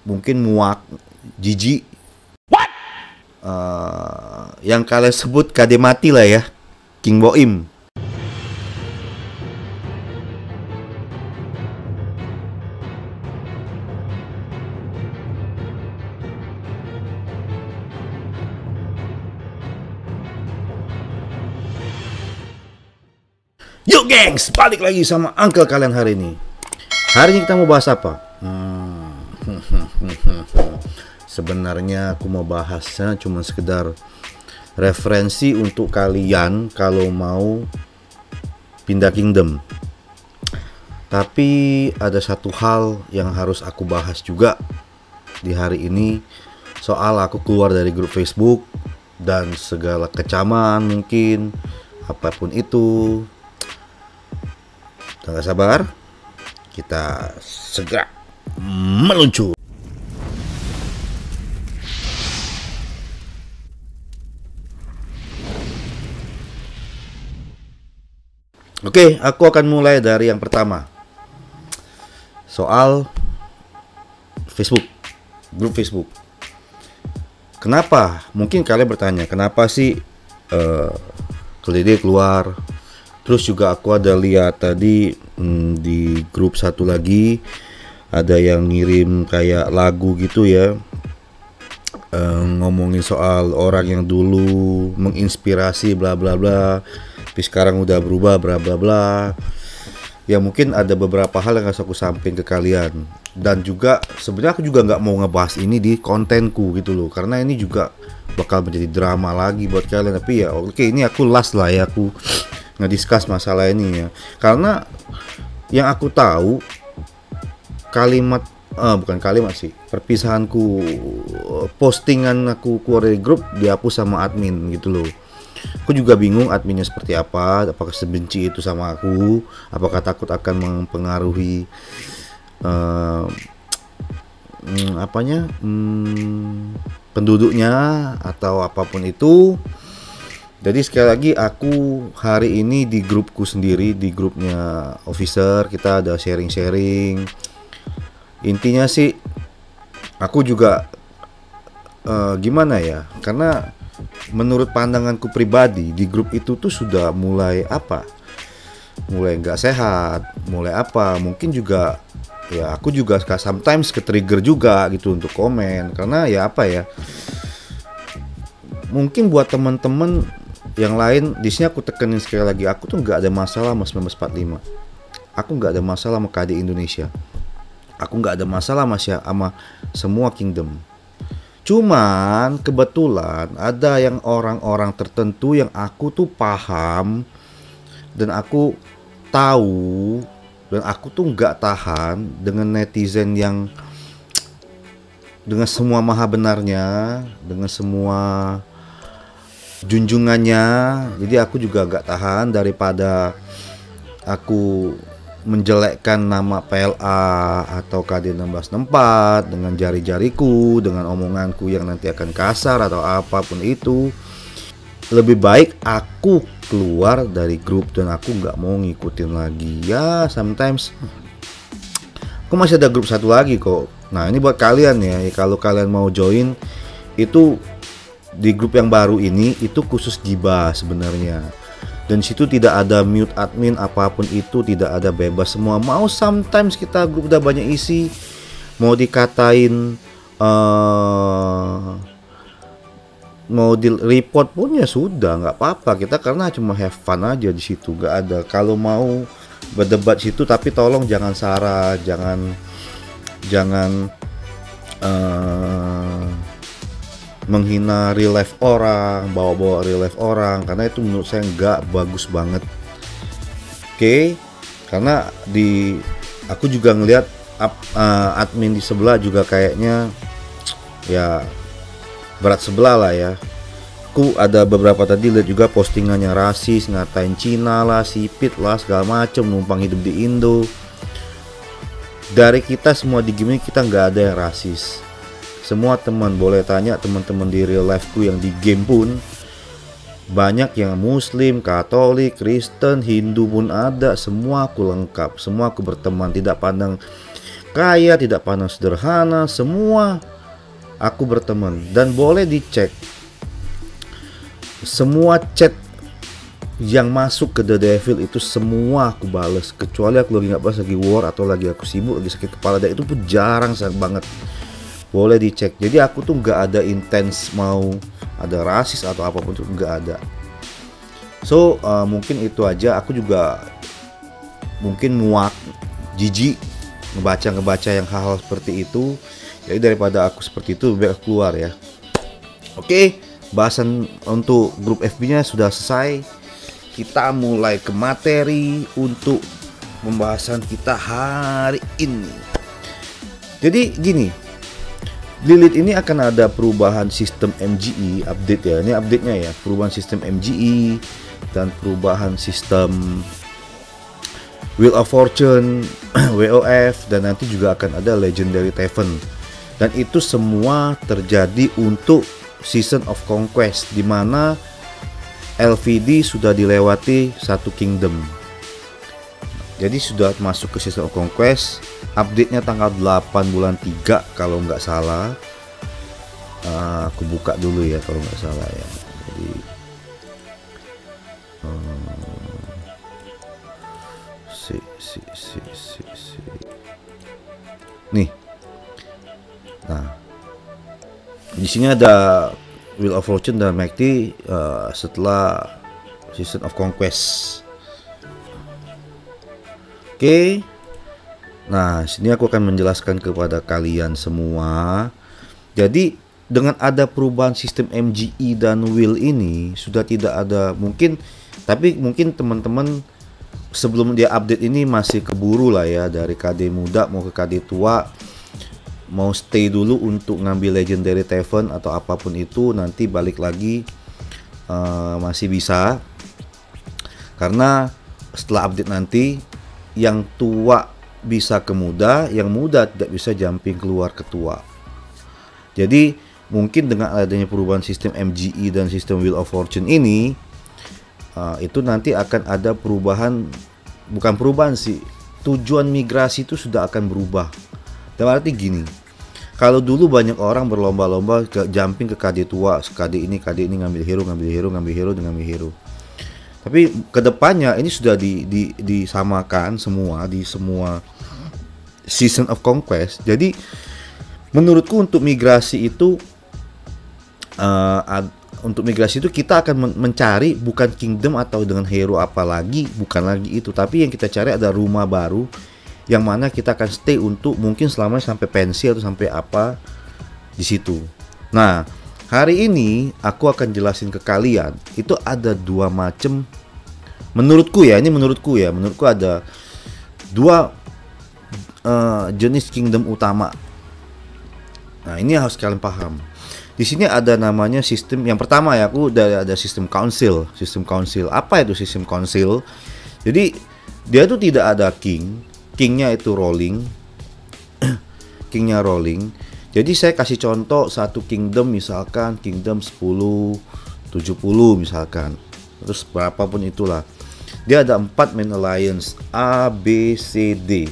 mungkin muak, jijik, yang kalian sebut KD mati lah ya, King Boim. Yuk gengs, balik lagi sama uncle kalian hari ini. Hari ini kita mau bahas apa? Sebenarnya aku mau bahasnya cuma sekedar referensi untuk kalian kalau mau pindah kingdom. Tapi ada satu hal yang harus aku bahas juga di hari ini, soal aku keluar dari grup Facebook dan segala kecaman mungkin, apapun itu. Tanpa sabar, kita segera meluncur. Oke, aku akan mulai dari yang pertama. Soal Facebook, grup Facebook. Kenapa? Mungkin kalian bertanya, kenapa sih Klede keluar? Terus juga aku ada lihat tadi di grup satu lagi ada yang ngirim kayak lagu gitu ya, ngomongin soal orang yang dulu menginspirasi bla bla bla, tapi sekarang udah berubah bla bla bla. Ya mungkin ada beberapa hal yang harus aku sampaikan ke kalian. Dan juga sebenarnya aku juga nggak mau ngebahas ini di kontenku gitu loh, karena ini juga bakal menjadi drama lagi buat kalian. Tapi ya oke, ini aku last lah ya, aku ngediscuss masalah ini ya, karena yang aku tahu kalimat bukan kalimat sih, perpisahanku, postingan aku keluar dari grup dihapus sama admin gitu loh. Aku juga bingung adminnya seperti apa, apakah sebenci itu sama aku, apakah takut akan mempengaruhi penduduknya atau apapun itu. Jadi sekali lagi aku hari ini di grupku sendiri, di grupnya officer, kita ada sharing-sharing. Intinya sih aku juga gimana ya, karena menurut pandanganku pribadi di grup itu tuh sudah mulai mulai nggak sehat, mulai mungkin juga ya aku juga sometimes ke trigger juga gitu untuk komen, karena ya mungkin buat teman-teman yang lain di sini aku tekenin sekali lagi, aku tuh nggak ada masalah sama 1945, aku nggak ada masalah sama KD Indonesia, aku nggak ada masalah sama semua kingdom. Cuman kebetulan ada yang orang-orang tertentu yang aku tuh paham dan aku tahu, dan aku tuh nggak tahan dengan netizen yang dengan semua maha benarnya, dengan semua junjungannya. Jadi aku juga gak tahan daripada aku menjelekkan nama PLA atau KD 1664 dengan jari-jariku, dengan omonganku yang nanti akan kasar atau apapun itu. Lebih baik aku keluar dari grup dan aku gak mau ngikutin lagi. Ya sometimes aku masih ada grup satu lagi kok. Nah ini buat kalian ya, kalau kalian mau join itu di grup yang baru ini, itu khusus gibah sebenarnya. Dan situ tidak ada mute admin apapun itu, tidak ada, bebas semua. Mau sometimes kita grup udah banyak isi, mau dikatain mau di report pun ya sudah, nggak apa-apa kita, karena cuma have fun aja di situ. Nggak ada, kalau mau berdebat situ tapi tolong jangan sara, jangan menghina real life orang, bawa-bawa real life orang, karena itu menurut saya nggak bagus banget. Oke, karena aku juga ngelihat admin di sebelah juga kayaknya ya berat sebelah lah ya. Aku ada beberapa tadi lihat juga postingannya rasis, ngatain Cina lah, sipit lah, segala macem, numpang hidup di Indo. Dari kita semua di game ini kita nggak ada yang rasis. Semua teman, boleh tanya teman-teman di real life-ku yang di game pun banyak yang Muslim, Katolik, Kristen, Hindu pun ada. Semua aku lengkap, semua aku berteman, tidak pandang kaya, tidak pandang sederhana, semua aku berteman. Dan boleh dicek semua chat yang masuk ke The Devil itu semua aku bales, kecuali aku lagi nggak balas, lagi war atau lagi aku sibuk, lagi sakit kepala, dan itu pun jarang banget. Boleh dicek. Jadi aku tuh nggak ada intens mau ada rasis atau apapun, tuh nggak ada. So mungkin itu aja. Aku juga mungkin muak, jijik ngebaca yang hal-hal seperti itu. Jadi daripada aku seperti itu, lebih baik keluar ya. Oke, bahasan untuk grup FB-nya sudah selesai. Kita mulai ke materi untuk pembahasan kita hari ini. Jadi gini, Lilith ini akan ada perubahan sistem MGE update ya. Ini update-nya ya, perubahan sistem MGE dan perubahan sistem Wheel of Fortune, WOF, dan nanti juga akan ada Legendary Tavern. Dan itu semua terjadi untuk Season of Conquest, di mana LVD sudah dilewati satu kingdom. Jadi sudah masuk ke Season of Conquest. Update-nya tanggal 8 bulan 3 kalau nggak salah. Aku buka dulu ya kalau nggak salah ya. Jadi nih. Nah, di sini ada Wheel of Fortune dan McT setelah Season of Conquest. Oke. Nah, sini aku akan menjelaskan kepada kalian semua. Jadi dengan ada perubahan sistem MGE dan Wheel ini sudah tidak ada, tapi mungkin teman-teman sebelum dia update ini masih keburu lah ya, dari KD muda mau ke KD tua, mau stay dulu untuk ngambil Legendary Tavern atau apapun itu, nanti balik lagi masih bisa, karena setelah update nanti yang tua bisa ke muda, yang muda tidak bisa jumping keluar ke tua. Jadi mungkin dengan adanya perubahan sistem MGE dan sistem Wheel of Fortune ini, itu nanti akan ada perubahan, bukan perubahan sih, tujuan migrasi itu sudah akan berubah. Dalam arti gini, kalau dulu banyak orang berlomba-lomba ke jumping ke KD tua, KD ini ngambil hero. Tapi kedepannya ini sudah disamakan semua di semua Season of Conquest. Jadi menurutku untuk migrasi itu kita akan mencari bukan kingdom atau dengan hero apalagi, bukan lagi itu, tapi yang kita cari ada rumah baru yang mana kita akan stay untuk mungkin selamanya sampai pensi atau sampai apa di situ. Nah, hari ini aku akan jelasin ke kalian, itu ada dua macam, menurutku ada dua jenis kingdom utama. Nah, ini harus kalian paham. Di sini ada namanya sistem yang pertama ya, aku udah ada sistem council. Apa itu sistem council? Jadi dia tuh tidak ada kingnya itu rolling. Kingnya rolling. Jadi saya kasih contoh satu kingdom, misalkan kingdom 10, 70 misalkan. Terus berapapun itulah. Dia ada 4 main alliance A, B, C, D.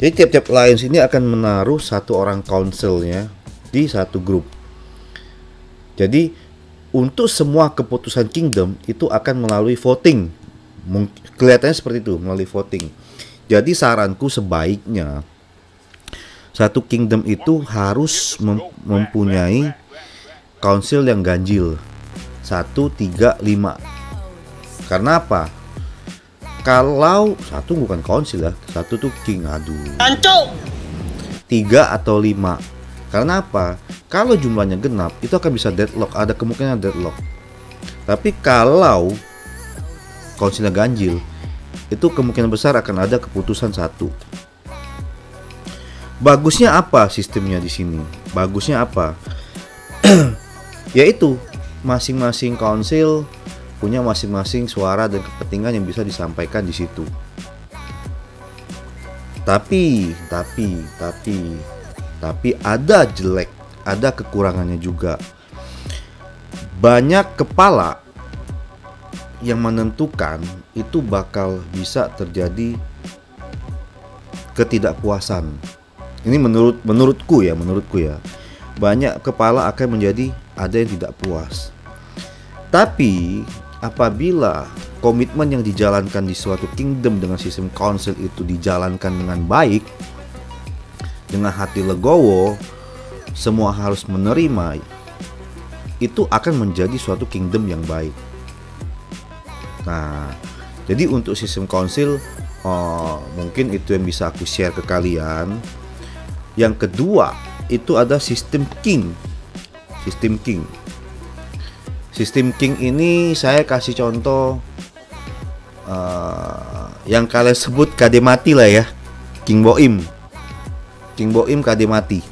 Jadi tiap-tiap alliance ini akan menaruh satu orang councilnya di satu grup. Jadi untuk semua keputusan kingdom itu akan melalui voting. Kelihatannya seperti itu, melalui voting. Jadi saranku sebaiknya satu kingdom itu harus mempunyai council yang ganjil 1, 3, 5. Karena apa? Kalau satu bukan council ya, satu tuh king, 3 atau 5. Karena apa? Kalau jumlahnya genap itu akan bisa deadlock, ada kemungkinan deadlock. Tapi kalau councilnya ganjil, itu kemungkinan besar akan ada keputusan satu. Bagusnya apa sistemnya di sini? Bagusnya apa? Yaitu masing-masing council punya masing-masing suara dan kepentingan yang bisa disampaikan di situ. Tapi ada jelek, ada kekurangannya juga. Banyak kepala yang menentukan itu bakal bisa terjadi ketidakpuasan. Ini menurutku ya, banyak kepala akan menjadi ada yang tidak puas. Tapi apabila komitmen yang dijalankan di suatu kingdom dengan sistem council itu dijalankan dengan baik, dengan hati legowo, semua harus menerima, itu akan menjadi suatu kingdom yang baik. Nah, jadi untuk sistem council mungkin itu yang bisa aku share ke kalian. Yang kedua itu ada sistem king. Sistem king ini saya kasih contoh yang kalian sebut KD mati lah ya, King Boim KD mati.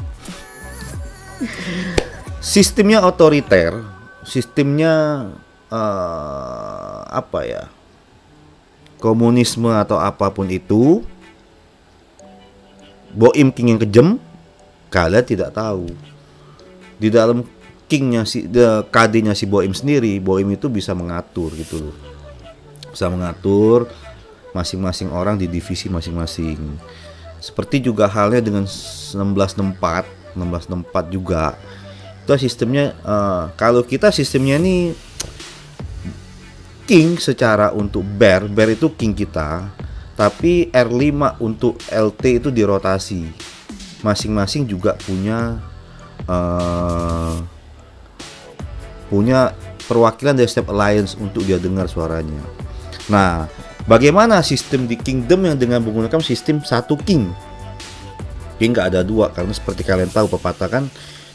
Sistemnya otoriter, sistemnya apa ya, komunisme atau apapun itu. Boim king yang kejam, kalian tidak tahu. Di dalam kingnya KD-nya si Boim sendiri, Boim itu bisa mengatur gitu loh. Bisa mengatur masing-masing orang di divisi masing-masing. Seperti juga halnya dengan 1664 juga. Itu sistemnya kalau kita sistemnya ini king secara untuk bear itu king kita, tapi R5 untuk LT itu dirotasi. Masing-masing juga punya perwakilan dari setiap alliance untuk dia dengar suaranya. Nah, bagaimana sistem di kingdom yang dengan menggunakan sistem satu king? King nggak ada dua, karena seperti kalian tahu pepatah kan,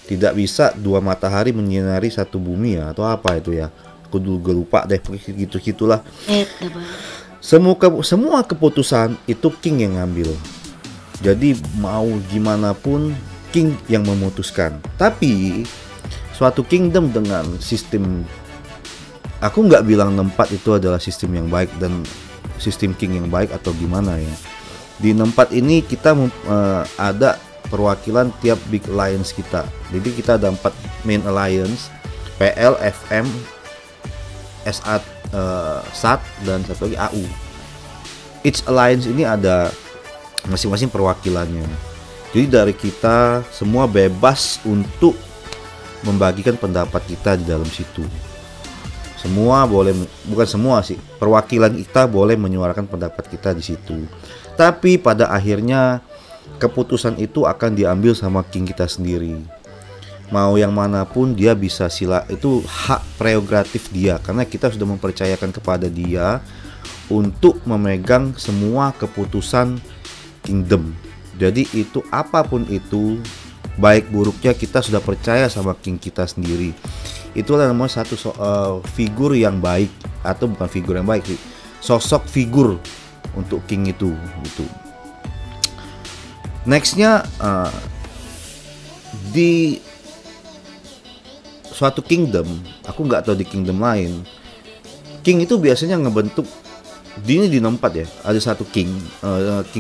tidak bisa dua matahari menyinari satu bumi ya, atau apa itu ya? Aku dulu lupa deh, gitulah. Semua keputusan itu king yang ngambil. Jadi mau gimana pun king yang memutuskan. Tapi suatu kingdom dengan sistem, aku nggak bilang 64 itu adalah sistem yang baik dan sistem king yang baik atau gimana ya. Di 64 ini kita ada perwakilan tiap big alliance kita. Jadi kita ada 4 main alliance, PL, FM, SA, SAT, dan satu lagi AU. Each alliance ini ada masing-masing perwakilannya. Jadi dari kita semua bebas untuk membagikan pendapat kita di dalam situ. Semua boleh, bukan semua sih, perwakilan kita boleh menyuarakan pendapat kita di situ. Tapi pada akhirnya keputusan itu akan diambil sama king kita sendiri. Mau yang manapun dia bisa itu hak prerogatif dia, karena kita sudah mempercayakan kepada dia untuk memegang semua keputusan kingdom. Jadi itu apapun itu, baik buruknya kita sudah percaya sama king kita sendiri. Itulah namanya satu figur yang baik, atau bukan figur yang baik sih, sosok figur untuk king itu gitu. Nextnya di suatu kingdom, aku nggak tahu di kingdom lain, king itu biasanya ngebentuk di 64 ya, ada satu king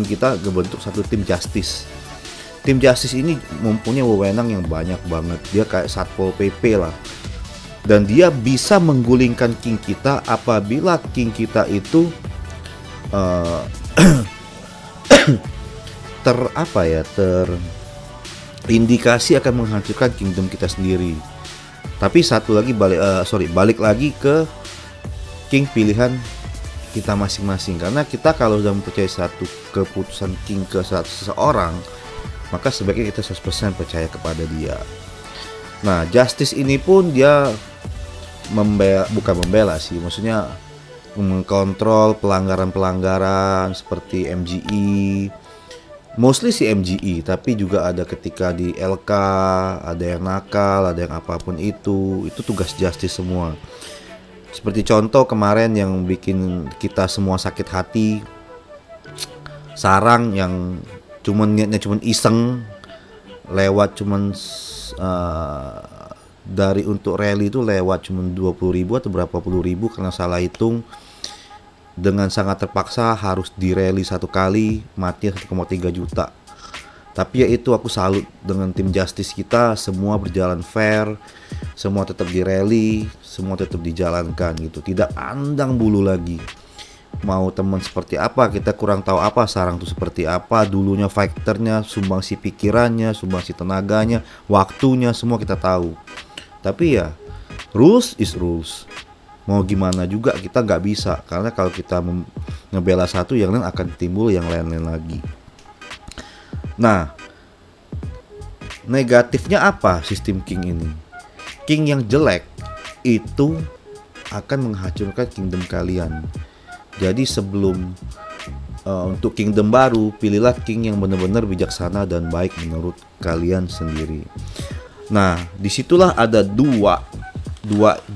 kita ngebentuk satu tim justice. Tim justice ini mempunyai wewenang yang banyak banget, dia kayak satpol pp lah, dan dia bisa menggulingkan king kita apabila king kita itu terindikasi akan menghancurkan kingdom kita sendiri. Tapi satu lagi balik lagi ke king pilihan kita masing-masing, karena kita kalau sudah mempercayai satu keputusan king ke seseorang, maka sebaiknya kita 100% percaya kepada dia. Nah, justice ini pun dia bukan membela sih, maksudnya mengkontrol pelanggaran-pelanggaran seperti MGE, mostly si MGE, tapi juga ada ketika di LK ada yang nakal, ada yang apapun itu tugas justice semua. Seperti contoh kemarin yang bikin kita semua sakit hati, Sarang yang niatnya cuman iseng lewat dari untuk rally itu lewat cuman 20.000 atau berapa puluh ribu karena salah hitung, dengan sangat terpaksa harus di rally satu kali, mati 1,3 juta. Tapi ya itu, aku salut dengan tim justice kita, semua berjalan fair, semua tetap di rally, semua tetap dijalankan gitu, tidak andang bulu lagi. mau teman seperti apa, kita kurang tahu apa sarang itu seperti apa, dulunya fighternya, sumbangsi pikirannya, sumbangsi tenaganya, waktunya, semua kita tahu. Tapi ya rules is rules, mau gimana juga kita nggak bisa, karena kalau kita ngebela satu, yang lain akan timbul yang lain-lain lagi. Nah, negatifnya apa sistem king ini? King yang jelek itu akan menghancurkan kingdom kalian. Jadi sebelum untuk kingdom baru, pilihlah king yang benar-benar bijaksana dan baik menurut kalian sendiri. Nah, disitulah ada dua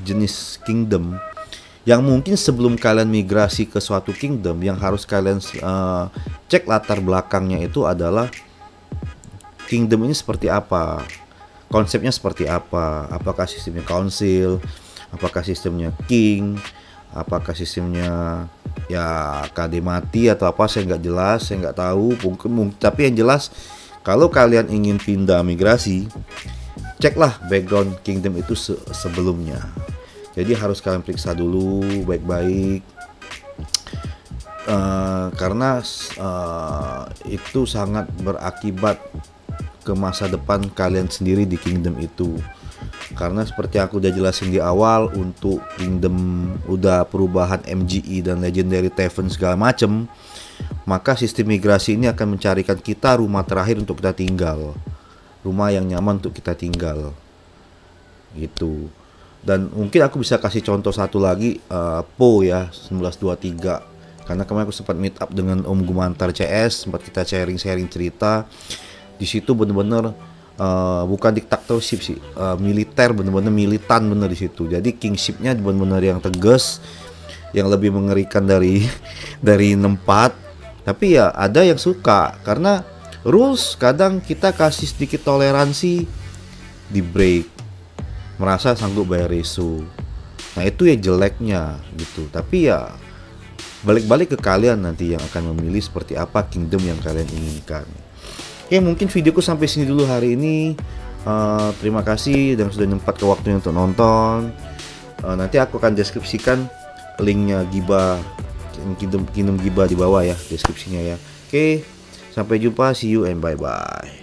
jenis kingdom yang mungkin sebelum kalian migrasi ke suatu kingdom, yang harus kalian cek latar belakangnya itu adalah kingdom ini seperti apa, konsepnya seperti apa, apakah sistemnya council, apakah sistemnya king, apakah sistemnya ya KD mati atau apa, saya nggak jelas, saya nggak tahu. Mungkin, tapi yang jelas kalau kalian ingin pindah migrasi, ceklah background kingdom itu sebelumnya. Jadi harus kalian periksa dulu baik-baik, karena itu sangat berakibat ke masa depan kalian sendiri di kingdom itu. Karena seperti aku udah jelasin di awal, untuk kingdom udah perubahan MGE dan Legendary Tavern segala macem, maka sistem migrasi ini akan mencarikan kita rumah terakhir untuk kita tinggal, rumah yang nyaman untuk kita tinggal gitu. Dan mungkin aku bisa kasih contoh satu lagi, Po ya 1923, karena kemarin aku sempat meet up dengan Om Gumantar CS, sempat kita sharing cerita. Di situ bener-bener bukan diktatorship sih, militer, bener-bener militan bener di situ. Jadi kingshipnya bener-bener yang tegas, yang lebih mengerikan dari 64. Tapi ya ada yang suka, karena rules kadang kita kasih sedikit toleransi, di break, merasa sanggup bayar reso. Nah itu ya jeleknya gitu. Tapi ya balik-balik ke kalian nanti yang akan memilih seperti apa kingdom yang kalian inginkan. Oke, mungkin videoku sampai sini dulu hari ini. Terima kasih dan sudah nyempat ke waktunya untuk nonton. Nanti aku akan deskripsikan linknya Giba, kingdom Giba di bawah ya, deskripsinya ya. Oke, sampai jumpa, see you and bye bye.